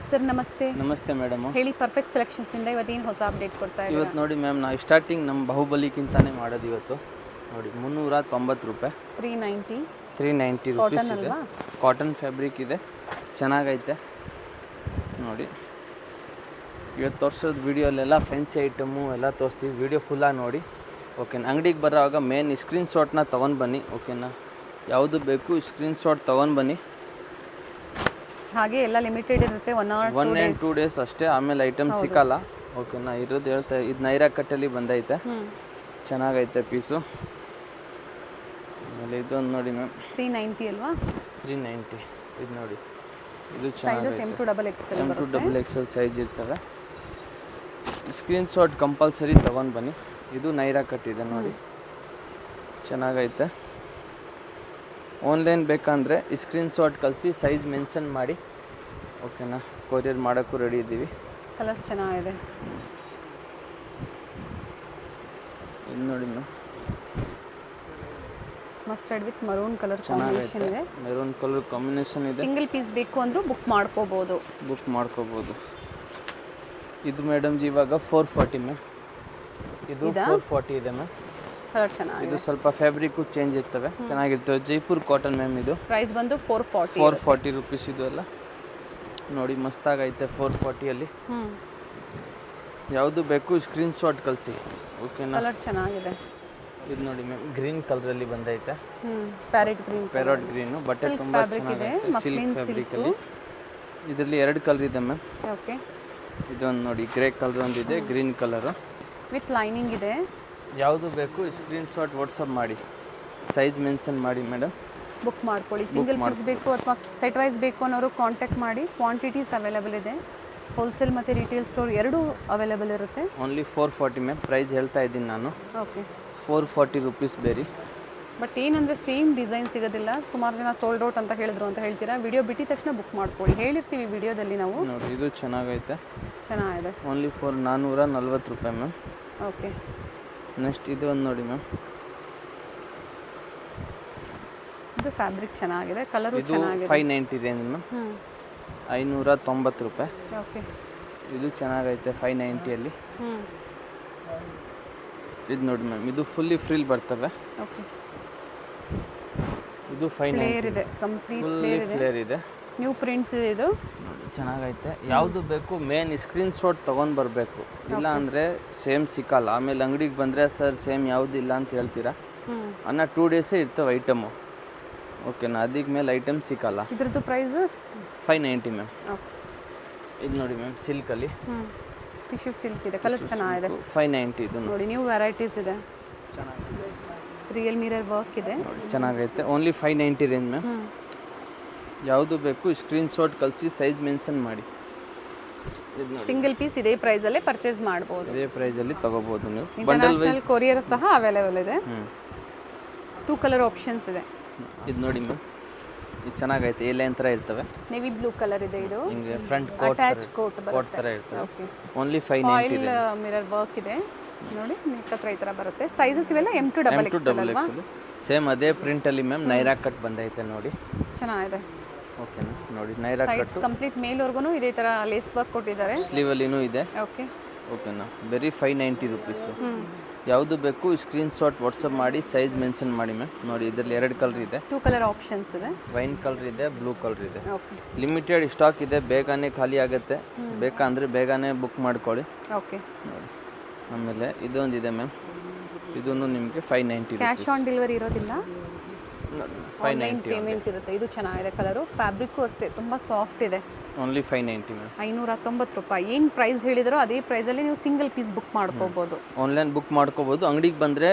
Sir ನಮಸ್ತೆ. ನಮಸ್ತೆ madam. ಹೇಳಿ, ಪರ್ಫೆಕ್ಟ್ ಸೆಲೆಕ್ಷನ್ಸ್ ಇಂದ ಇವತ್ತೇನು ಹೊಸ ಅಪ್ಡೇಟ್ ಕೊಡ್ತಾ ಇದ್ದೀರಾ? ಇವತ್ತು ನೋಡಿ ಮ್ಯಾಮ್, ನಾವು ಸ್ಟಾರ್ಟಿಂಗ್ ನಮ್ಮ ಬಾಹುಬಲಿಗಿಂತಾನೆ ಮಾಡೋದು ಇವತ್ತು. ನೋಡಿ 390 ರೂಪಾಯಿ, 390 ರುಪೀಸ್ ಇದೆ. ಕಾಟನ್ ಫ್ಯಾಬ್ರಿಕ್ ಇದೆ, ಚೆನ್ನಾಗೈತೆ ನೋಡಿ. ಇವತ್ತು ತೋರಿಸೋದು ವೀಡಿಯೋಲೆಲ್ಲ ಫ್ಯಾನ್ಸಿ ಐಟಮು ಎಲ್ಲ ತೋರಿಸ್ತೀವಿ. ವೀಡಿಯೋ ಫುಲ್ಲಾಗಿ ನೋಡಿ, ಓಕೆನಾ. ಅಂಗಡಿಗೆ ಬರೋವಾಗ ಮೇನ್ ಸ್ಕ್ರೀನ್ಶಾಟ್ನ ತೊಗೊಂಡು ಬನ್ನಿ, ಓಕೆನಾ. ಯಾವುದು ಬೇಕು ಸ್ಕ್ರೀನ್ಶಾಟ್ ತೊಗೊಂಡು ಬನ್ನಿ. ಹಾಗೆ ಎಲ್ಲ ಲಿಮಿಟೆಡ್ ಇರುತ್ತೆ, 1 and 2 ಡೇಸ್ ಅಷ್ಟೇ. ಆಮೇಲೆ ಐಟಮ್ ಸಿಕ್ಕಲ್ಲ, ಓಕೆನಾ. ಇರೋದು ಹೇಳ್ತಾ ಇದು ನೈರಾ ಕಟ್ಟಲ್ಲಿ ಬಂದೈತೆ, ಚೆನ್ನಾಗೈತೆ ಪೀಸು. ಆಮೇಲೆ ಇದೊಂದು ನೋಡಿ ಮ್ಯಾಮ್, 390 ಅಲ್ವಾ? 390 ಇದು ನೋಡಿ, ಇದು sizes M to double XL size ಇರ್ತವೆ. ಸ್ಕ್ರೀನ್ಶಾಟ್ ಕಂಪಲ್ಸರಿ ತೊಗೊಂಡು ಬನ್ನಿ. ಇದು ನೈರಾ ಕಟ್ಟಿದೆ ನೋಡಿ, ಚೆನ್ನಾಗೈತೆ. ಆನ್ಲೈನ್ ಬೇಕಂದರೆ ಸ್ಕ್ರೀನ್ಶಾಟ್ ಕಳಿಸಿ, ಸೈಜ್ ಮೆನ್ಷನ್ ಮಾಡಿ, ಓಕೆನಾ. ಕೊರಿಯರ್ ಮಾಡೋಕ್ಕೂ ರೆಡಿ ಇದ್ದೀವಿ. ಕಲರ್ಸ್ ಚೆನ್ನಾಗಿದೆ. ಇದು ನೋಡಿ ma'am, mustard with maroon colour combination ಇದೆ. ಮೆರೂನ್ ಕಲರ್ ಕಾಂಬಿನೇಷನ್ ಇದೆ. ಸಿಂಗಲ್ ಪೀಸ್ ಬೇಕು ಅಂದರೂ ಬುಕ್ ಮಾಡ್ಕೋಬೋದು. ಇದು ಮೇಡಮ್ ಜಿ ಇವಾಗ 440 ಮ್ಯಾಮ್. ಇದು 440 ಇದೆ ಮ್ಯಾಮ್. ಕಲರ್ ಚೆನ್ನಾಗಿದೆ. ಇದು ಸ್ವಲ್ಪ ಫ್ಯಾಬ್ರಿಕ್ಕು ಚೇಂಜ್ ಇರ್ತವೆ, ಚೆನ್ನಾಗಿರ್ತವೆ. Jaipur cotton ma'am. ಇದು ಪ್ರೈಸ್ ಬಂದು 440 ರುಪೀಸ್. ಇದು ಎಲ್ಲ ನೋಡಿ ಮಸ್ತಾಗೈತೆ 440ಅಲ್ಲಿ. ಯಾವುದು ಬೇಕು ಸ್ಕ್ರೀನ್ಶಾಟ್ ಕಳಿಸಿ, ಓಕೆನಾ. ಕಲರ್ ಚೆನ್ನಾಗಿದೆ. ಇದು ನೋಡಿ ಮ್ಯಾಮ್, ಗ್ರೀನ್ ಕಲರಲ್ಲಿ ಬಂದೈತೆ, ಪ್ಯಾರೆಟ್ ಗ್ರೀನು. ಬಟ್ಟೆ ತುಂಬ ಚೆನ್ನಾಗಿದೆ, ಸಿಲ್ಕ್ ಫ್ಯಾಬ್ರಿಕಲ್ಲಿ. ಇದರಲ್ಲಿ 2 ಕಲರ್ ಇದೆ ಮ್ಯಾಮ್. ಓಕೆ. ಇದೊಂದು ನೋಡಿ, ಗ್ರೇ ಕಲರ್ ಒಂದಿದೆ, ಗ್ರೀನ್ ಕಲರು ವಿತ್ ಲೈನಿಂಗ್ ಇದೆ. ಯಾವುದು ಬೇಕು ಸ್ಕ್ರೀನ್ಶಾಟ್ ವಾಟ್ಸಪ್ ಮಾಡಿ, ಸೈಜ್ ಮೆನ್ಷನ್ ಮಾಡಿ ಮೇಡಮ್, ಬುಕ್ ಮಾಡ್ಕೊಳ್ಳಿ. ಸಿಂಗಲ್ ಪೀಸ್ ಬೇಕು ಅಥವಾ ಸೆಟ್ ವೈಸ್ ಬೇಕು ಅನ್ನೋರು ಕಾಂಟ್ಯಾಕ್ಟ್ ಮಾಡಿ. ಕ್ವಾಂಟಿಟೀಸ್ ಅವೈಲೇಬಲ್ ಇದೆ. ಹೋಲ್ಸೇಲ್ ಮತ್ತು ರಿಟೇಲ್ ಸ್ಟೋರ್ ಎರಡೂ ಅವೈಲೇಬಲ್ ಇರುತ್ತೆ. Only 440 ma'am. ಪ್ರೈಸ್ ಹೇಳ್ತಾ ಇದ್ದೀನಿ ನಾನು. ಓಕೆ, 440 ರುಪೀಸ್ ಬೇರೆ. ಬಟ್ ಏನಂದರೆ ಸೇಮ್ ಡಿಸೈನ್ ಸಿಗೋದಿಲ್ಲ. ಸುಮಾರು ಜನ ಸೋಲ್ಡ್ ಔಟ್ ಅಂತ ಹೇಳಿದ್ರು ಅಂತ ಹೇಳ್ತೀರಾ. ವಿಡಿಯೋ ಬಿಟ್ಟಿದ ತಕ್ಷಣ ಬುಕ್ ಮಾಡ್ಕೊಳ್ಳಿ, ಹೇಳಿರ್ತೀವಿ ವಿಡಿಯೋದಲ್ಲಿ ನಾವು. ನೋಡಿ ಇದು ಚೆನ್ನಾಗೈತೆ, ಚೆನ್ನಾಗಿದೆ. ಓನ್ಲಿ 440 ರೂಪಾಯಿ ಮ್ಯಾಮ್. ಓಕೆ. ನೆಕ್ಸ್ಟ್ ಇದು ಒಂದು ನೋಡಿ ಮ್ಯಾಮ್, ಇದು ಫ್ಯಾಬ್ರಿಕ್ ಚೆನ್ನಾಗಿದೆ, ಕಲರು ಇದು ಚೆನ್ನಾಗಿದೆ. 590 ರೇಂಜ್ ಮ್ಯಾಮ್, 590 ರೂಪಾಯಿ. ಓಕೆ. ಇದು ಚೆನ್ನಾಗೈತೆ 590ಅಲ್ಲಿ. ಇದು ನೋಡಿ ಮ್ಯಾಮ್, ಇದು ಫುಲ್ಲಿ ಫ್ರಿಲ್ ಬರ್ತವೆ. ಓಕೆ. ಇದು 590 ಇದೆ, ಕಂಪ್ಲೀಟ್ ಫ್ಲೇರ್ ಇದೆ. ನ್ಯೂ ಪ್ರಿಂಟ್ಸ್ ಇದೆ. ಇದು ನೋಡಿ ಚೆನ್ನಾಗೈತೆ. ಯಾವುದು ಬೇಕು ಮೇನ್ ಸ್ಕ್ರೀನ್ಶಾಟ್ ತೊಗೊಂಡು ಬರಬೇಕು, ಇಲ್ಲ ಅಂದರೆ ಸೇಮ್ ಸಿಕ್ಕಲ್ಲ. ಆಮೇಲೆ ಅಂಗಡಿಗೆ ಬಂದರೆ ಸರ್ ಸೇಮ್ ಯಾವುದು ಇಲ್ಲ ಅಂತ ಹೇಳ್ತೀರಾ. ಅನ್ನ 2 ಡೇಸೇ ಇರ್ತವೆ ಐಟಮು, ಓಕೆನಾ. ಅದಕ್ಕೆ ಮೇಲೆ ಐಟಮ್ ಸಿಕ್ಕಲ್ಲ. ಇದ್ರದ್ದು ಪ್ರೈಸು 590 ಮ್ಯಾಮ್. ಓಕೆ. ಇದು ನೋಡಿ ಮ್ಯಾಮ್, ಸಿಲ್ಕಲ್ಲಿ ಟಿಶ್ಯೂ ಸಿಲ್ಕ್ ಇದೆ, ಕಲರ್ ಚೆನ್ನಾಗಿದೆ. 590 ಇದು ನೋಡಿ, ನ್ಯೂ ವೆರೈಟೀಸ್ ಇದೆ. ಚೆನ್ನಾಗಿದೆ, ರಿಯಲ್ ಮಿರರ್ ವರ್ಕ್ ಇದೆ. ನೋಡಿ ಚೆನ್ನಾಗೈತೆ. Only 590 range ma'am. ಯಾವುದು ಬೇಕು ಸ್ಕ್ರೀನ್ಶಾಟ್ ಕಳಿಸಿ, ಸೈಜ್ ಮೆನ್ಷನ್ ಮಾಡಿ. ಸಿಂಗಲ್ ಪೀಸ್ ಇದೇ ಪ್ರೈಸಲ್ಲೇ ಪರ್ಚೇಸ್ ಮಾಡ್ಬೋದು. ಇದೇ ಪ್ರೈಸಲ್ಲಿ ತೊಗೋಬೋದು ನೀವು. ಇಂಟರ್ನ್ಯಾಷನಲ್ ಕೊರಿಯರ್ ಸಹ ಅವೈಲೇಬಲ್ ಇದೆ. 2 ಕಲರ್ ಆಪ್ಷನ್ಸ್ ಇದೆ. ಇದು ನೋಡಿ ಮ್ಯಾಮ್, ಇದು ಚೆನ್ನಾಗೈತೆ. ಎ ಲೈನ್ ಥರ ಇರ್ತವೆ, ನೆವಿ ಬ್ಲೂ ಕಲರ್ ಇದೆ. ಇದು ಹಿಂಗೆ ಫ್ರಂಟ್ ಕೋಟ್ ಥರ ಇರ್ತವೆ. Okay. Only 590 oil mirror work ಇದೆ ನೋಡಿ. ನೆಕ್ ಹತ್ರ ಈ ಥರ ಬರುತ್ತೆ. ಸೈಜಸ್ ಇವೆಲ್ಲ M to double XL ಅಲ್ವಾ? ಸೇಮ್ ಅದೇ ಪ್ರಿಂಟಲ್ಲಿ ಮ್ಯಾಮ್. ನೈರಾ ಕಟ್ ಬಂದೈತೆ ನೋಡಿ, ಚೆನ್ನಾಗಿದೆ. ಓಕೆನಾ. ನೋಡಿ ನೈರಾ ಕಟ್ ಕಂಪ್ಲೀಟ್ ಮೇಲ್ವರೆಗೂ ಇದೇ ಥರ ಲೇಸ್ ವರ್ಕ್ ಕೊಟ್ಟಿದ್ದಾರೆ. ಸ್ಲೀವಲ್ಲಿನೂ ಇದೆ. ಓಕೆ, ಓಕೆನಾ. ಬರೀ 590 ರುಪೀಸು. ಯಾವುದು ಬೇಕು ಸ್ಕ್ರೀನ್ಶಾಟ್ ವಾಟ್ಸಪ್ ಮಾಡಿ, ಸೈಜ್ ಮೆನ್ಷನ್ ಮಾಡಿ ಮ್ಯಾಮ್. ನೋಡಿ ಇದರಲ್ಲಿ 2 ಕಲರ್ ಇದೆ, 2 ಕಲರ್ ಆಪ್ಷನ್ಸ್ ಇದೆ. ವೈನ್ ಕಲರ್ ಇದೆ, ಬ್ಲೂ ಕಲರ್ ಇದೆ. ಓಕೆ. ಲಿಮಿಟೆಡ್ ಸ್ಟಾಕ್ ಇದೆ, ಬೇಗನೆ ಖಾಲಿ ಆಗುತ್ತೆ. ಬೇಕಂದರೆ ಬೇಗನೆ ಬುಕ್ ಮಾಡ್ಕೊಳ್ಳಿ. ಓಕೆ. ನೋಡಿ ಆಮೇಲೆ ಇದೊಂದಿದೆ ಮ್ಯಾಮ್, ಇದನ್ನು ನಿಮಗೆ 590 ಕ್ಯಾಶ್ ಆನ್ ಡೆಲಿವರಿ ಇರೋದಿಲ್ಲ, ನೋಡಿ ಆನ್ಲೈನ್ ಪೇಮೆಂಟ್ ಇರುತ್ತೆ. ಇದು ಚೆನ್ನಾಗಿದೆ ಕಲರು. ಫ್ಯಾಬ್ರಿಕ್ಕು ಅಷ್ಟೇ ತುಂಬ ಸಾಫ್ಟ್ ಇದೆ. Only 590 ma'am. 590 ರೂಪಾಯಿ. ಏನು ಪ್ರೈಸ್ ಹೇಳಿದ್ರೋ ಅದೇ ಪ್ರೈಸಲ್ಲಿ ನೀವು ಸಿಂಗಲ್ ಪೀಸ್ ಬುಕ್ ಮಾಡ್ಕೋಬೋದು. ಆನ್ಲೈನ್ ಬುಕ್ ಮಾಡ್ಕೋಬೋದು. ಅಂಗಡಿಗೆ ಬಂದರೆ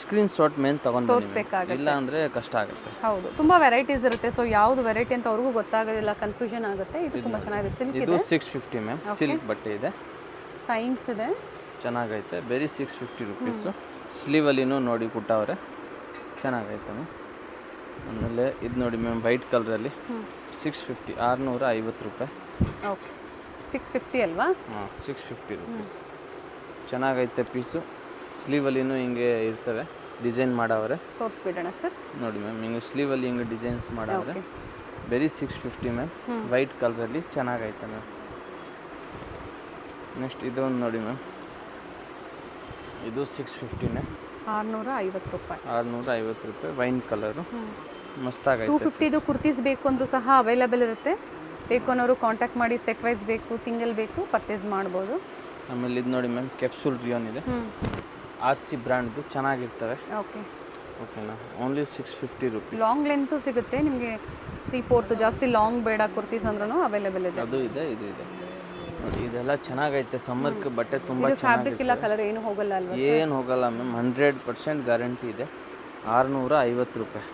ಸ್ಕ್ರೀನ್ಶಾಟ್ ಮೇನ್ ತೊಗೊಂಡು ತೋರಿಸ್ಬೇಕಾಗುತ್ತೆ, ಇಲ್ಲ ಅಂದರೆ ಕಷ್ಟ ಆಗುತ್ತೆ. ಹೌದು, ತುಂಬ ವೆರೈಟೀಸ್ ಇರುತ್ತೆ. ಸೊ ಯಾವುದು ವೆರೈಟಿ ಅಂತ ಅವ್ರಿಗೂ ಗೊತ್ತಾಗೋದಿಲ್ಲ, ಕನ್ಫ್ಯೂಷನ್ ಆಗುತ್ತೆ. ಇದು ತುಂಬ ಚೆನ್ನಾಗಿದೆ. ಸಿಲ್ಕ್ ಇದು ಇದೆ, 650 ಮ್ಯಾಮ್. ಸಿಲ್ಕ್ ಬಟ್ಟೆ ಇದೆ, ಟೈಮ್ಸ್ ಇದೆ, ಚೆನ್ನಾಗೈತೆ. ಬರೀ 650 ರುಪೀಸು. ಸ್ಲೀವಲ್ಲಿನೂ ನೋಡಿ ಕೊಟ್ಟವ್ರೆ, ಚೆನ್ನಾಗೈತೆ ಮ್ಯಾಮ್. ಆಮೇಲೆ ಇದು ನೋಡಿ ಮ್ಯಾಮ್, ವೈಟ್ ಕಲರಲ್ಲಿ 650, 650 ರೂಪಾಯಿ. ಓಕೆ. 650 ಅಲ್ವಾ? 650 ರುಪೀಸ್. ಚೆನ್ನಾಗೈತೆ ಪೀಸು. ಸ್ಲೀವಲ್ಲಿನೂ ಹಿಂಗೆ ಇರ್ತವೆ, ಡಿಸೈನ್ ಮಾಡವ್ರೆ. ತೋರಿಸ್ಬಿಡೋಣ ಸರ್. ನೋಡಿ ಮ್ಯಾಮ್, ಹಿಂಗೆ ಸ್ಲೀವಲ್ಲಿ ಹಿಂಗೆ ಡಿಸೈನ್ಸ್ ಮಾಡವ್ರೆ. ಬರೀ 650 ಮ್ಯಾಮ್. ವೈಟ್ ಕಲರಲ್ಲಿ ಚೆನ್ನಾಗೈತೆ ಮ್ಯಾಮ್. ನೆಕ್ಸ್ಟ್ ಇದೊಂದು ನೋಡಿ ಮ್ಯಾಮ್, ಇದು 650ನೇ, 650 ರೂಪಾಯಿ. 650 ರೂಪಾಯಿ. Wine colour ಮಸ್ತಾಗೈತೆ. 250 ಕುರ್ತೀಸ್ ಬೇಕು ಅಂದರೂ ಸಹ ಅವೈಲೇಬಲ್ ಇರುತ್ತೆ. ಬೇಕು ಅನ್ನೋರು ಕಾಂಟ್ಯಾಕ್ಟ್ ಮಾಡಿ. ಸೆಟ್ ವೈಸ್ ಬೇಕು, ಸಿಂಗಲ್ ಬೇಕು, ಪರ್ಚೇಸ್ ಮಾಡ್ಬೋದು. ಆಮೇಲೆ ಇದು ನೋಡಿ ಮ್ಯಾಮ್, ಕ್ಯಾಪ್ಸೂಲ್ ರಿಯೋನ್ ಇದೆ, RC ಬ್ರ್ಯಾಂಡ್ದು, ಚೆನ್ನಾಗಿರ್ತವೆ. ಓಕೆ ಓಕೆನಾ. Only 650 rupees. ಲಾಂಗ್ ಲೆಂತು ಸಿಗುತ್ತೆ ನಿಮಗೆ. 3/4 ಜಾಸ್ತಿ ಲಾಂಗ್ ಬೇಡ ಕುರ್ತೀಸ್ ಅಂದ್ರೂ ಅವೈಲೇಬಲ್ ಇದೆ. ಅದು ಇದೆ, ಇದು ಇದೆ ನೋಡಿ. ಇದೆಲ್ಲ ಚೆನ್ನಾಗೈತೆ ಸಮ್ಮರ್ಗೆ ಬಟ್ಟೆ ತುಂಬ ಇದು ಫ್ಯಾಬ್ರಿಕ್ ಇಲ್ಲ, ಕಲರ್ ಏನು ಹೋಗಲ್ಲ ಅಲ್ವಾ? ಏನು ಹೋಗಲ್ಲ ಮ್ಯಾಮ್, 100% ಗ್ಯಾರಂಟಿ ಇದೆ. 650 ರೂಪಾಯಿ.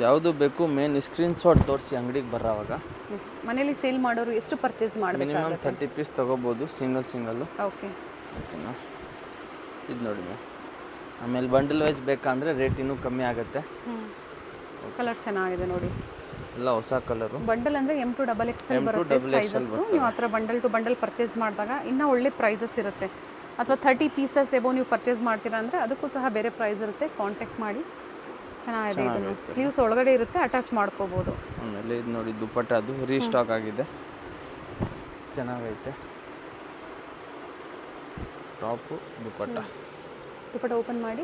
ಯಾವುದು ಬೇಕು ಮೇನ್ ಸ್ಕ್ರೀನ್ಶಾಟ್ ತೋರಿಸಿ ಅಂಗಡಿಗೆ ಬರೋವಾಗ. ಎಸ್, ಮನೇಲಿ ಸೇಲ್ ಮಾಡೋರು ಎಷ್ಟು ಪರ್ಚೇಸ್ ಮಾಡಬೇಕು? ಮಿನಿಮಮ್ 30 ಪೀಸ್ ತೊಗೋಬೋದು, ಸಿಂಗಲ್ಲು. ಓಕೆ ಓಕೆನಾ. ಇದು ನೋಡಿ ಮ್ಯಾಮ್. ಆಮೇಲೆ ಬಂಡಲ್ ವೈಸ್ ಬೇಕಂದರೆ ರೇಟ್ ಇನ್ನೂ ಕಮ್ಮಿ ಆಗುತ್ತೆ. ಕಲರ್ ಚೆನ್ನಾಗಿದೆ ನೋಡಿ, ಎಲ್ಲ ಹೊಸ ಕಲರು. ಬಂಡಲ್ ಅಂದರೆ M to XXL ಬರುತ್ತೆ ಸೈಜಸ್ಸು. ನೀವು ಆ ಥರ ಬಂಡಲ್ ಟು ಬಂಡಲ್ ಪರ್ಚೇಸ್ ಮಾಡಿದಾಗ ಇನ್ನೂ ಒಳ್ಳೆ ಪ್ರೈಸಸ್ ಇರುತ್ತೆ. ಅಥವಾ 30 ಪೀಸಸ್ ಎಬೋ ನೀವು ಪರ್ಚೇಸ್ ಮಾಡ್ತೀರಾ ಅಂದರೆ ಅದಕ್ಕೂ ಸಹ ಬೇರೆ ಪ್ರೈಸ್ ಇರುತ್ತೆ. ಕಾಂಟ್ಯಾಕ್ಟ್ ಮಾಡಿ. ಚೆನ್ನಾಗಿದೆ. ಇದನ್ನು ಸ್ಲೀವ್ಸ್ ಒಳಗಡೆ ಇರುತ್ತೆ, ಅಟ್ಯಾಚ್ ಮಾಡ್ಕೋಬೋದು. ಆಮೇಲೆ ಇದು ನೋಡಿ ದುಪ್ಪಟ್ಟ, ಅದು ರೀಸ್ಟಾಕ್ ಆಗಿದೆ, ಚೆನ್ನಾಗೈತೆ. ಟಾಪು ದುಪ್ಪಟ್ಟ ಓಪನ್ ಮಾಡಿ.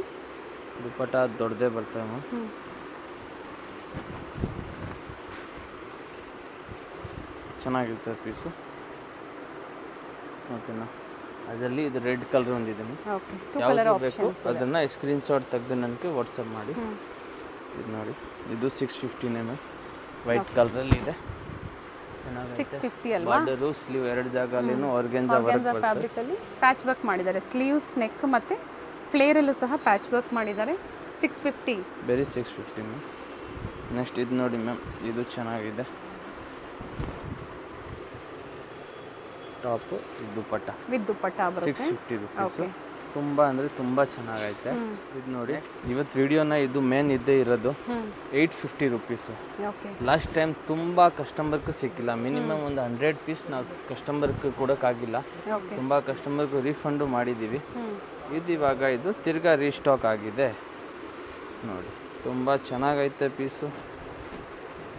ದುಪ್ಪಟ್ಟ ದೊಡ್ಡದೇ ಬರ್ತವೆ ಮ್ಯಾಮ್. ಚೆನ್ನಾಗಿರ್ತದೆ ಪೀಸು. ಓಕೆನಾ. ಅದರಲ್ಲಿ ಇದು ರೆಡ್ ಕಲರ್ ಒಂದಿದೆ. ಯಾವುದು ಬೇಕು ಅದನ್ನು ಸ್ಕ್ರೀನ್ಶಾಟ್ ತೆಗೆದು ನನಗೆ ವಾಟ್ಸಪ್ ಮಾಡಿ. ಇದು ನೋಡಿ, ಇದು 650ನೇ ಮ್ಯಾಮ್. ವೈಟ್ ಕಲರಲ್ಲಿ ಇದೆ, 650 ಅಲ್ವಾ? ಬಾರ್ಡರು ಸ್ಲೀವ್ ಎರಡು ಜಾಗಲೇನು ಆರ್ಗೆನ್ಜಾ ಫ್ಯಾಬ್ರಿಕ್ ಅಲ್ಲಿ ಪ್ಯಾಚ್ ವರ್ಕ್ ಮಾಡಿದ್ದಾರೆ. ಸ್ಲೀವ್ಸ್, ನೆಕ್ ಮತ್ತೆ ಫ್ಲೇರಲ್ಲೂ ಸಹ ಪ್ಯಾಚ್ ವರ್ಕ್ ಮಾಡಿದ್ದಾರೆ. 650, ಬರೀ 650 ಮ್ಯಾಮ್. ನೆಕ್ಸ್ಟ್ ಇದು ನೋಡಿ ಮ್ಯಾಮ್, ಇದು ಚೆನ್ನಾಗಿದೆ. ಟಾಪು ದುಪ್ಪಟ್ಟ ವಿತ್ ದುಪ್ಪಟ್ಟ ಬರುತ್ತೆ. 650 ರುಪೀಸು. ತುಂಬ ಅಂದರೆ ತುಂಬ ಚೆನ್ನಾಗೈತೆ. ಇದು ನೋಡಿ, ಇವತ್ತು ವಿಡಿಯೋನ ಇದು ಮೇನ್ ಇದ್ದೇ ಇರೋದು 850 ರುಪೀಸು. ಲಾಸ್ಟ್ ಟೈಮ್ ತುಂಬ ಕಸ್ಟಮರ್ಗೂ ಸಿಕ್ಕಿಲ್ಲ. ಮಿನಿಮಮ್ ಒಂದು 100 ಪೀಸ್ ನಾವು ಕಸ್ಟಮರ್ಗೆ ಕೊಡೋಕ್ಕಾಗಿಲ್ಲ. ತುಂಬ ಕಸ್ಟಮರ್ಗೂ ರೀಫಂಡು ಮಾಡಿದ್ದೀವಿ. ಇದು ಇವಾಗ ಇದು ತಿರ್ಗಾ ರೀಸ್ಟಾಕ್ ಆಗಿದೆ ನೋಡಿ. ತುಂಬ ಚೆನ್ನಾಗೈತೆ ಪೀಸು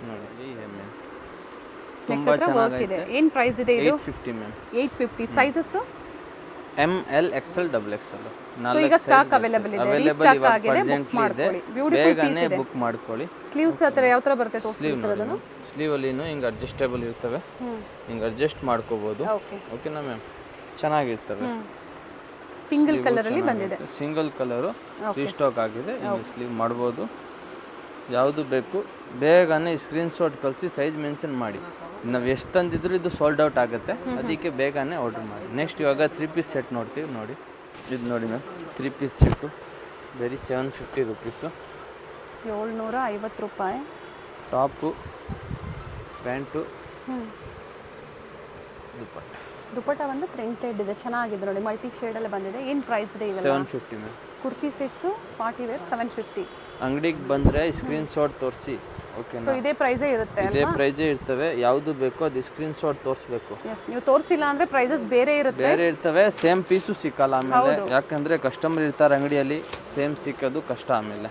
ನೋಡಿ. ತುಂಬ ಚೆನ್ನಾಗೈತೆ. ಏನು ಪ್ರೈಸ್ ಇದೆ ಇದು? 850 ma'am. 850. Sizes ML XL XXL. So ಈಗ ಸ್ಟಾಕ್ ಅವೈಲೇಬಲ್ ಇದೆ, ರೀಸ್ಟಾಕ್ ಆಗಿದೆ. ಬುಕ್ ಮಾಡ್ಕೊಳ್ಳಿ. ಬ್ಯೂಟಿಫುಲ್ ಪೀಸ್ ಇದೆ, ಬುಕ್ ಮಾಡ್ಕೊಳ್ಳಿ. ಸ್ಲೀವ್ಸ್ ಹತ್ರ ಯಾವ ತರ ಬರುತ್ತೆ ತೋರಿಸ್ತೀರಾ ಅದನ್ನು? ಸ್ಲೀವ್ ಅಲ್ಲಿನೂ ಹಿಂಗೆ ಅಡ್ಜಸ್ಟೇಬಲ್ ಇರ್ತವೆ, ಹಿಂಗೆ ಅಡ್ಜಸ್ಟ್ ಮಾಡ್ಕೋಬಹುದು. ಓಕೆನಾ ಮ್ಯಾಮ್, ಚೆನ್ನಾಗಿರ್ತವೆ. ಸಿಂಗಲ್ ಕಲರ್ ಅಲ್ಲಿ ಬಂದಿದೆ, ಸಿಂಗಲ್ ಕಲರು ರೀಸ್ಟಾಕ್ ಆಗಿದೆ. ಹಿಂಗೆ ಸ್ಲೀವ್ ಮಾಡ್ಬೋದು. ಯಾವುದು ಬೇಕು ಬೇಗನೆ ಸ್ಕ್ರೀನ್ಶಾಟ್ ಕಳಿಸಿ, ಸೈಜ್ ಮೆನ್ಷನ್ ಮಾಡಿ. ನಾವು ಎಷ್ಟು ತಂದಿದ್ರು ಇದು ಸೋಲ್ಡ್ ಔಟ್ ಆಗುತ್ತೆ, ಅದಕ್ಕೆ ಬೇಗನೆ ಆರ್ಡರ್ ಮಾಡಿ. ನೆಕ್ಸ್ಟ್ ಇವಾಗ 3 ಪೀಸ್ ಸೆಟ್ ನೋಡ್ತೀವಿ ನೋಡಿ. ಇದು ನೋಡಿ ಮ್ಯಾಮ್, 3 ಪೀಸ್ ಸೆಟ್ಟು ಬರೀ 750 ರುಪೀಸು. 750 ರೂಪಾಯಿ. ಟಾಪು, ಪ್ಯಾಂಟು, ದುಪ್ಪಟ್ಟ. ದುಪ್ಪಟ್ಟ ಬಂದು ಪ್ರಿಂಟೆಡ್ ಇದೆ, ಚೆನ್ನಾಗಿದೆ ನೋಡಿ. ಮಲ್ಟಿ ಶೇಡಲ್ಲಿ ಬಂದಿದೆ. ಏನು ಪ್ರೈಸ್ ಇದೆ ಇವೆಲ್ಲ? 750 ma'am. Kurti sets party wear 750. ಅಂಗಡಿಗೆ ಬಂದರೆ ಸ್ಕ್ರೀನ್ಶಾಟ್ ತೋರಿಸಿ. ಓಕೆ, ಸೊ ಇದೇ ಪ್ರೈಸೇ ಇರುತ್ತೆ, ಇದೇ ಪ್ರೈಸೇ ಇರ್ತವೆ. ಯಾವುದು ಬೇಕೋ ಅದು ಸ್ಕ್ರೀನ್ಶಾಟ್ ತೋರಿಸ್ಬೇಕು. ಎಸ್, ನೀವು ತೋರಿಸಿಲ್ಲ ಅಂದರೆ ಪ್ರೈಸಸ್ ಬೇರೆ ಇರುತ್ತೆ, ಬೇರೆ ಇರ್ತವೆ. ಸೇಮ್ ಪೀಸು ಸಿಕ್ಕಲ್ಲ ಆಮೇಲೆ, ಯಾಕಂದರೆ ಕಸ್ಟಮರ್ ಇರ್ತಾರೆ ಅಂಗಡಿಯಲ್ಲಿ, ಸೇಮ್ ಸಿಕ್ಕೋದು ಕಷ್ಟ ಆಮೇಲೆ.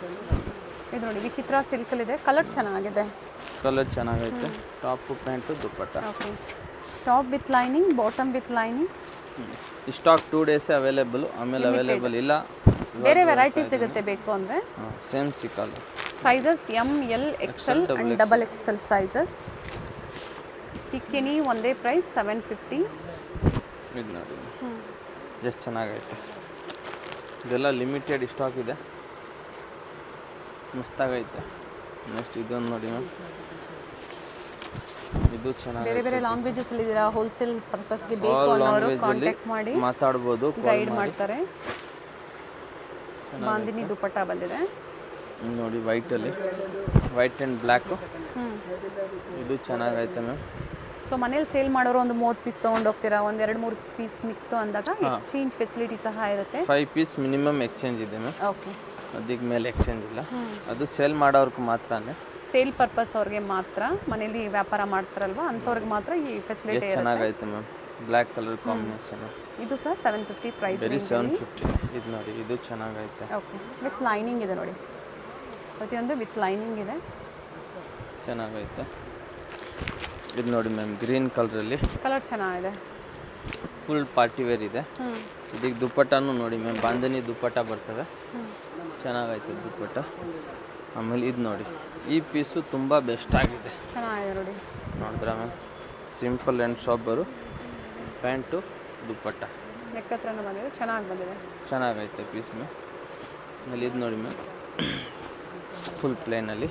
ಇದು ನೋಡಿ, ವಿಚಿತ್ರ ಸಿಲ್ಕಲ್ಲಿದೆ. ಕಲರ್ ಚೆನ್ನಾಗಿದೆ, ಕಲರ್ ಚೆನ್ನಾಗೈತೆ. Top, pant, dupatta. Okay, top with lining, bottom with lining. Stock 2 ಡೇಸೇ ಅವೈಲೇಬಲ್, ಆಮೇಲೆ ಅವೈಲೇಬಲ್ ಇಲ್ಲ. ಬೇರೆ ವೆರೈಟಿ ಸಿಗುತ್ತೆ ಬೇಕು ಅಂದರೆ, ಸೇಮ್ ಸಿಕ್ಕಲ್ಲ. Sizes ML XL and XXL sizes. ಪಿಕ್ಕಿನಿ ಒಂದೇ ಪ್ರೈಸ್ 750. ಇದು ನೋಡಿ ಎಷ್ಟು ಚೆನ್ನಾಗೈತೆ. ಇದೆಲ್ಲ ಲಿಮಿಟೆಡ್ ಸ್ಟಾಕ್ ಇದೆ, ಮಸ್ತಾಗೈತೆ. ನೆಕ್ಸ್ಟ್ ಇದೊಂದು ನೋಡಿ ಮ್ಯಾಮ್, ಇದು ಚೆನ್ನಾಗಿ. ಬೇರೆ ಬೇರೆ ಲ್ಯಾಂಗ್ವೇಜಸ್ ಅಲ್ಲಿ ಇದೀರಾ, ಹೋಲ್ಸೇಲ್ ಪರ್ಪಸ್ಗೆ ಬೇಕು ಅನ್ನೋರು ಕಾಂಟ್ಯಾಕ್ಟ್ ಮಾಡಿ, ಮಾತಾಡ್ಬೋದು, ಗೈಡ್ ಮಾಡ್ತಾರೆ. ಬಾಂದಿನಿ ದುಪ್ಪಟ್ಟ ಬಂದಿದೆ ನೋಡಿ, ವೈಟಲ್ಲಿ, ವೈಟ್ ಆ್ಯಂಡ್ ಬ್ಲ್ಯಾಕು. ಇದು ಚೆನ್ನಾಗೈತೆ ಮ್ಯಾಮ್. ಸೊ ಮನೇಲಿ ಸೇಲ್ ಮಾಡೋರು ಒಂದು 30 ಪೀಸ್ ತೊಗೊಂಡು ಹೋಗ್ತೀರಾ, ಒಂದು 2-3 ಪೀಸ್ ಮಿಕ್ತು ಅಂದಾಗ ಎಕ್ಸ್ಚೇಂಜ್ ಫೆಸಿಲಿಟಿ ಸಹ ಇರುತ್ತೆ. 5 ಪೀಸ್ ಮಿನಿಮಮ್ ಎಕ್ಸ್ಚೇಂಜ್ ಇದೆ ಮ್ಯಾಮ್. ಓಕೆ, ಅದಕ್ಕೆ ಮೇಲೆ ಎಕ್ಸ್ಚೇಂಜ್ ಇಲ್ಲ. ಅದು ಸೇಲ್ ಮಾಡೋರ್ಗೆ ಮಾತ್ರನೇ, ಸೇಲ್ ಪರ್ಪಸ್ ಅವ್ರಿಗೆ ಮಾತ್ರ. ಮನೇಲಿ ವ್ಯಾಪಾರ ಮಾಡ್ತಾರಲ್ವಾ ಅಂಥವ್ರಿಗೆ ಮಾತ್ರ ಈ ಫೆಸಿಲಿಟಿ ಇರುತ್ತೆ. ಚೆನ್ನಾಗೈತೆ ಮ್ಯಾಮ್. Black colour combination. ಇದು ಸಹ 750 ಪ್ರೈಸ್. ಬರೀ 750. ಇದು ನೋಡಿ, ಇದು ಚೆನ್ನಾಗೈತೆ. ಓಕೆ, ವಿತ್ ಲೈನಿಂಗ್ ಇದೆ ನೋಡಿ, ಪ್ರತಿಯೊಂದು ವಿತ್ ಲೈನಿಂಗ್ ಇದೆ. ಚೆನ್ನಾಗೈತೆ. ಇದು ನೋಡಿ ಮ್ಯಾಮ್, ಗ್ರೀನ್ ಕಲರಲ್ಲಿ ಕಲರ್ ಚೆನ್ನಾಗಿದೆ. ಫುಲ್ ಪಾರ್ಟಿ ವೇರ್ ಇದೆ. ಇದಕ್ಕೆ ದುಪ್ಪಟ್ಟನೂ ನೋಡಿ ಮ್ಯಾಮ್, ಬಾಂಧನಿ ದುಪ್ಪಟ್ಟ ಬರ್ತವೆ. ಚೆನ್ನಾಗೈತೆ ದುಪ್ಪಟ್ಟ. ಆಮೇಲೆ ಇದು ನೋಡಿ, ಈ ಪೀಸು ತುಂಬ ಬೆಸ್ಟ್ ಆಗಿದೆ. ಚೆನ್ನಾಗಿದೆ ನೋಡಿ. ನೋಡಿದ್ರಾ ಮ್ಯಾಮ್, ಸಿಂಪಲ್ ಆ್ಯಂಡ್ ಸಾಬರು ಪ್ಯಾಂಟು ದುಪ್ಪಟ್ಟ ನೆಕ್ ಹತ್ರನೂ ಬಂದಿದೆ, ಚೆನ್ನಾಗಿ ಬಂದಿದೆ. ಚೆನ್ನಾಗೈತೆ ಪೀಸ್ ಮ್ಯಾಮ್. ಆಮೇಲೆ ಇದು ನೋಡಿ ಮ್ಯಾಮ್, ಫುಲ್ ಪ್ಲೇನಲ್ಲಿ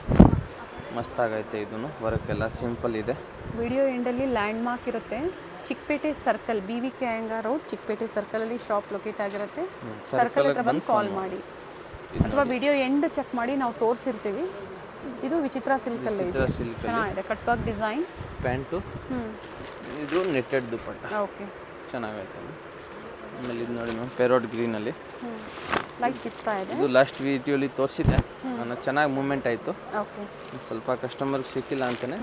ಮಸ್ತಾಗೈತೆ. ಇದನ್ನು ವರ್ಕೆಲ್ಲ ಸಿಂಪಲ್ ಇದೆ. ವಿಡಿಯೋ ಎಂಡಲ್ಲಿ ಲ್ಯಾಂಡ್ ಮಾರ್ಕ್ ಇರುತ್ತೆ. Chikkapete circle, BVK Iyengar road, Chikkapete ಸರ್ಕಲಲ್ಲಿ ಶಾಪ್ ಲೊಕೇಟ್ ಆಗಿರುತ್ತೆ. ಸರ್ಕಲ್ ಹತ್ರ ಬಂದು ಕಾಲ್ ಮಾಡಿ ಅಥವಾ ವಿಡಿಯೋ ಎಂಡ್ ಚೆಕ್ ಮಾಡಿ, ನಾವು ತೋರಿಸಿರ್ತೀವಿ. ಇದು ವಿಚಿತ್ರ ಸಿಲ್ಕಲ್ಲಿ ಇದೆ, ಚೆನ್ನಾಗಿದೆ. Cut work design pant. ಇದು ನೆಟ್ಟೆಡ್ ದುಪ್ಪಟ್ಟ. ಓಕೆ, ಚೆನ್ನಾಗೈತೆ. ಆಮೇಲೆ ಇದು ನೋಡಿ ಮ್ಯಾಮ್, ಪೆರೋಟ್ ಗ್ರೀನಲ್ಲಿ ಲೈಟ್ ಇಸ್ತಾ ಇದೆ. ಇದು ಲಾಸ್ಟ್ ವಿಡಿಯೋಲಿ ತೋರಿಸಿದೆ ನಾನು, ಚೆನ್ನಾಗಿ ಮೂವ್ಮೆಂಟ್ ಆಯಿತು. ಓಕೆ, ಸ್ವಲ್ಪ ಕಸ್ಟಮರ್ಗೆ ಸಿಕ್ಕಿಲ್ಲ ಅಂತಾನೆ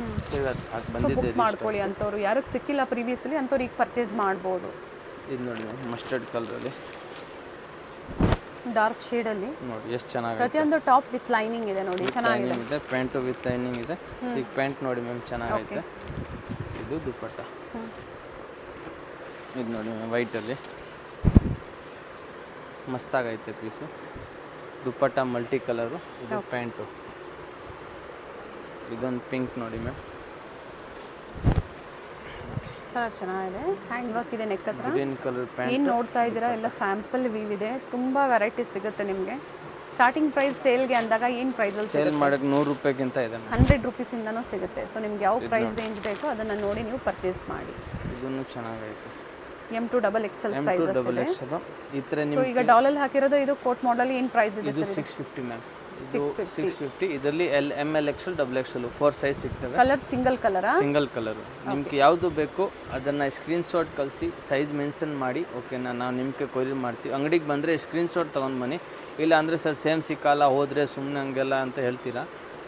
ಬಂದಿದ್ದೆ. ಬುಕ್ ಮಾಡ್ಕೊಳ್ಳಿ ಅಂಥವ್ರು, ಯಾರಿಗೆ ಸಿಕ್ಕಿಲ್ಲ ಪ್ರೀವಿಯಸ್ಲಿ ಅಂಥವ್ರು ಈಗ ಪರ್ಚೇಸ್ ಮಾಡ್ಬೋದು. ಇದು ನೋಡಿ ಮ್ಯಾಮ್, ಮಸ್ಟರ್ಡ್ ಕಲರಲ್ಲಿ ಡಾರ್ಕ್ ಶೇಡಲ್ಲಿ ನೋಡಿ ಎಷ್ಟು ಚೆನ್ನಾಗಿದೆ. ಪ್ರತಿಯೊಂದು ಟಾಪ್ ವಿತ್ ಲೈನಿಂಗ್ ಇದೆ ನೋಡಿ, ಚೆನ್ನಾಗಿದೆ. ಇದೆ ಪ್ಯಾಂಟು ವಿತ್ ಲೈನಿಂಗ್ ಇದೆ. ಈಗ ಪ್ಯಾಂಟ್ ನೋಡಿ ಮ್ಯಾಮ್, ಚೆನ್ನಾಗೈತೆ. ಇದು ದುಪ್ಪಟ್ಟ. ಇದು ನೋಡಿ ಮ್ಯಾಮ್, ವೈಟಲ್ಲಿ ಮಸ್ತಾಗೈತೆ ಪೀಸು. ದುಪ್ಪಟ್ಟ ಮಲ್ಟಿ ಕಲರು. ಇದು ಪ್ಯಾಂಟು. ಇದೊಂದು ಪಿಂಕ್ ನೋಡಿ ಮ್ಯಾಮ್, ಕಲರ್ ಚೆನ್ನಾಗಿದೆ. ಹ್ಯಾಂಡ್ ವರ್ಕ್ ಇದೆ ನೆಕ್ ಹತ್ರ. Green colour pant. ಏನು ನೋಡ್ತಾ ಇದ್ದೀರಾ ಎಲ್ಲ ಸ್ಯಾಂಪಲ್ ವೀವ್ ಇದೆ. ತುಂಬ ವೆರೈಟೀಸ್ ಸಿಗುತ್ತೆ ನಿಮಗೆ. ಸ್ಟಾರ್ಟಿಂಗ್ ಪ್ರೈಸ್ ಸೇಲ್ಗೆ ಅಂದಾಗ ಏನು ಪ್ರೈಸಲ್ಲಿ ಸೇಲ್ ಮಾಡೋಕ್ಕೆ 100 ರೂಪಾಯಿಗಿಂತ ಇದೆ, 100 ರುಪೀಸಿಂದನೂ ಸಿಗುತ್ತೆ. ಸೊ ನಿಮ್ಗೆ ಯಾವ ಪ್ರೈಸ್ ರೇಂಜ್ ಬೇಕೋ ಅದನ್ನು ನೋಡಿ ನೀವು ಪರ್ಚೇಸ್ ಮಾಡಿ. ಇದನ್ನು ಚೆನ್ನಾಗೈತೆ. M2XXL ಸೈಜಸ್ ಇದೆ. ಈ ಥರ ಸೊ ಈಗ ಡಾಲಲ್ಲಿ ಹಾಕಿರೋದು ಇದು ಕೋಟ್ ಮಾಡಲ್ ಏನು ಪ್ರೈಸ್ ಇದೆ ಸರ್? 650 ಮ್ಯಾಮ್. 650. ಇದರಲ್ಲಿ ML XL XXL 4 ಸೈಜ್ ಸಿಗ್ತವೆ. ಕಲರ್ ಸಿಂಗಲ್ ಕಲರಾ? Single colour. ನಿಮ್ಗೆ ಯಾವುದು ಬೇಕು ಅದನ್ನು ಸ್ಕ್ರೀನ್ಶಾಟ್ ಕಳಿಸಿ, ಸೈಜ್ ಮೆನ್ಷನ್ ಮಾಡಿ. ಓಕೆನಾ, ನಾವು ನಿಮಗೆ ಕೊರಿಯರ್ ಮಾಡ್ತೀವಿ. ಅಂಗಡಿಗೆ ಬಂದರೆ ಸ್ಕ್ರೀನ್ಶಾಟ್ ತೊಗೊಂಡು ಬನ್ನಿ. ಇಲ್ಲ ಅಂದರೆ ಸರ್ ಸೇಮ್ ಸಿಕ್ಕಲ್ಲ, ಹೋದರೆ ಸುಮ್ಮನೆ ಹಂಗೆಲ್ಲ ಅಂತ ಹೇಳ್ತೀರಾ.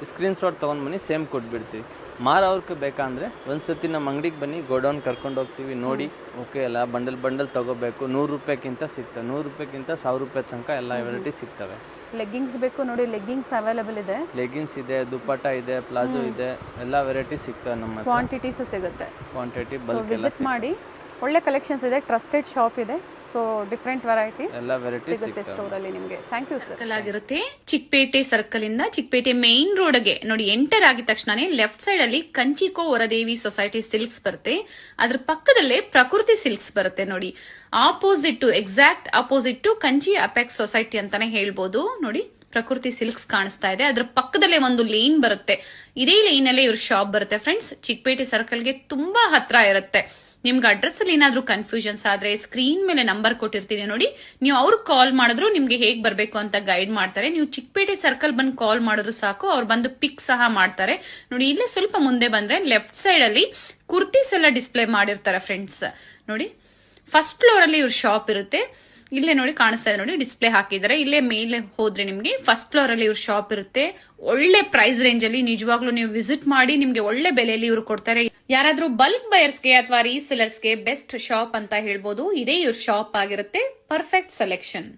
ಸ್ಕ್ರೀನ್ಶಾಟ್ ತೊಗೊಂಡು ಬನ್ನಿ, ಸೇಮ್ ಕೊಟ್ಬಿಡ್ತೀವಿ. ಮಾರೋರ್ಗೆ ಬೇಕಂದರೆ ಒಂದು ಸತಿ ನಮ್ಮ ಅಂಗಡಿಗೆ ಬನ್ನಿ, ಗೋಡೌನ್ ಕರ್ಕೊಂಡು ಹೋಗ್ತೀವಿ, ನೋಡಿ. ಓಕೆ, ಎಲ್ಲ ಬಂಡಲ್ ತೊಗೋಬೇಕು, 100 ರೂಪಾಯಿಗಿಂತ ಸಿಗ್ತವೆ. 100 ರೂಪಾಯಿಗಿಂತ 1000 ರೂಪಾಯಿ ತನಕ ಎಲ್ಲ ವೆರೈಟಿ ಸಿಗ್ತವೆ. ಲೆಗ್ಗಿಂಗ್ಸ್ ಬೇಕು ನೋಡಿ, ಲೆಗ್ಗಿಂಗ್ಸ್ ಅವೈಲೇಬಲ್ ಇದೆ. ಲೆಗ್ಗಿನ್ಸ್ ಇದೆ, ದುಪ್ಪಟ್ಟ ಇದೆ, ಪ್ಲಾಜೋ ಇದೆ, ಎಲ್ಲ ವೆರೈಟಿ ಸಿಗ್ತವೆ ನಮ್ಮ ಹತ್ರ. ಕ್ವಾಂಟಿಟೀಸ್ ಸಿಗುತ್ತೆ. ಕ್ವಾಂಟಿಟಿ ಸೊ ವಿಸಿಟ್ ಮಾಡಿ. ಒಳ್ಳೆ ಕಲೆಕ್ಷನ್ಸ್ ಇದೆ, ಟ್ರಸ್ಟೆಡ್ ಶಾಪ್ ಇದೆ. ಸೊ ಡಿಫ್ರೆಂಟ್ ವೆರೈಟೀಸ್ ಎಲ್ಲ ವೆರೈಟಿ ಸಿಗುತ್ತೆ ಸ್ಟೋರಲ್ಲಿ ನಿಮಗೆ. Thank you sir. ಆಗಿರುತ್ತೆ ಚಿಕ್ಕಪೇಟೆ ಸರ್ಕಲ್ ಇಂದ ಚಿಕ್ಕಪೇಟೆ ಮೇನ್ ರೋಡ್ಗೆ ನೋಡಿ ಎಂಟರ್ ಆಗಿದ ತಕ್ಷಣ ಲೆಫ್ಟ್ ಸೈಡ್ ಅಲ್ಲಿ ಕಂಚಿಕೋ ವರದೇವಿ ಸೊಸೈಟಿ ಸಿಲ್ಕ್ಸ್ ಬರುತ್ತೆ. ಅದ್ರ ಪಕ್ಕದಲ್ಲೇ ಪ್ರಕೃತಿ ಸಿಲ್ಕ್ಸ್ ಬರುತ್ತೆ ನೋಡಿ. Exact opposite Kanchi apex society ಅಂತಾನೆ ಹೇಳ್ಬೋದು. ನೋಡಿ ಪ್ರಕೃತಿ ಸಿಲ್ಕ್ಸ್ ಕಾಣಿಸ್ತಾ ಇದೆ. ಅದ್ರ ಪಕ್ಕದಲ್ಲೇ ಒಂದು ಲೇನ್ ಬರುತ್ತೆ. ಇದೇ ಲೈನ್ ಅಲ್ಲೇ ಇವ್ರ ಶಾಪ್ ಬರುತ್ತೆ ಫ್ರೆಂಡ್ಸ್. ಚಿಕ್ಕಪೇಟೆ ಸರ್ಕಲ್ಗೆ ತುಂಬಾ ಹತ್ರ ಇರುತ್ತೆ. ನಿಮ್ಗೆ ಅಡ್ರೆಸ್ ಅಲ್ಲಿ ಏನಾದ್ರೂ ಕನ್ಫ್ಯೂಷನ್ಸ್ ಆದ್ರೆ ಸ್ಕ್ರೀನ್ ಮೇಲೆ ನಂಬರ್ ಕೊಟ್ಟಿರ್ತೀನಿ ನೋಡಿ, ನೀವು ಅವ್ರಿಗೆ ಕಾಲ್ ಮಾಡಿದ್ರು ನಿಮ್ಗೆ ಹೇಗ್ ಬರ್ಬೇಕು ಅಂತ ಗೈಡ್ ಮಾಡ್ತಾರೆ. ನೀವು ಚಿಕ್ಕಪೇಟೆ ಸರ್ಕಲ್ ಬಂದು ಕಾಲ್ ಮಾಡಿದ್ರು ಸಾಕು, ಅವ್ರು ಬಂದು ಪಿಕ್ ಸಹ ಮಾಡ್ತಾರೆ. ನೋಡಿ ಇಲ್ಲೇ ಸ್ವಲ್ಪ ಮುಂದೆ ಬಂದ್ರೆ ಲೆಫ್ಟ್ ಸೈಡ್ ಅಲ್ಲಿ ಕುರ್ತೀಸ್ ಎಲ್ಲ ಡಿಸ್ಪ್ಲೇ ಮಾಡಿರ್ತಾರೆ ಫ್ರೆಂಡ್ಸ್. ನೋಡಿ ಫಸ್ಟ್ ಫ್ಲೋರ್ ಅಲ್ಲಿ ಇವ್ರ ಶಾಪ್ ಇರುತ್ತೆ. ಇಲ್ಲೇ ನೋಡಿ ಕಾಣಿಸ್ತಾ ಇದೆ ನೋಡಿ, ಡಿಸ್ಪ್ಲೇ ಹಾಕಿದ್ದಾರೆ. ಇಲ್ಲೇ ಮೇಲೆ ಹೋದ್ರೆ ನಿಮ್ಗೆ ಫಸ್ಟ್ ಫ್ಲೋರ್ ಅಲ್ಲಿ ಇವ್ರ ಶಾಪ್ ಇರುತ್ತೆ. ಒಳ್ಳೆ ಪ್ರೈಸ್ ರೇಂಜ್ ಅಲ್ಲಿ ನಿಜವಾಗ್ಲೂ ನೀವು ವಿಸಿಟ್ ಮಾಡಿ, ನಿಮ್ಗೆ ಒಳ್ಳೆ ಬೆಲೆಯಲ್ಲಿ ಇವ್ರು ಕೊಡ್ತಾರೆ. ಯಾರಾದ್ರೂ ಬಲ್ಕ್ ಬಯರ್ಸ್ಗೆ ಅಥವಾ ರೀಸೆಲರ್ಸ್ಗೆ ಬೆಸ್ಟ್ ಶಾಪ್ ಅಂತ ಹೇಳ್ಬೋದು. ಇದೇ ಇವ್ರ ಶಾಪ್ ಆಗಿರುತ್ತೆ. Perfect selection.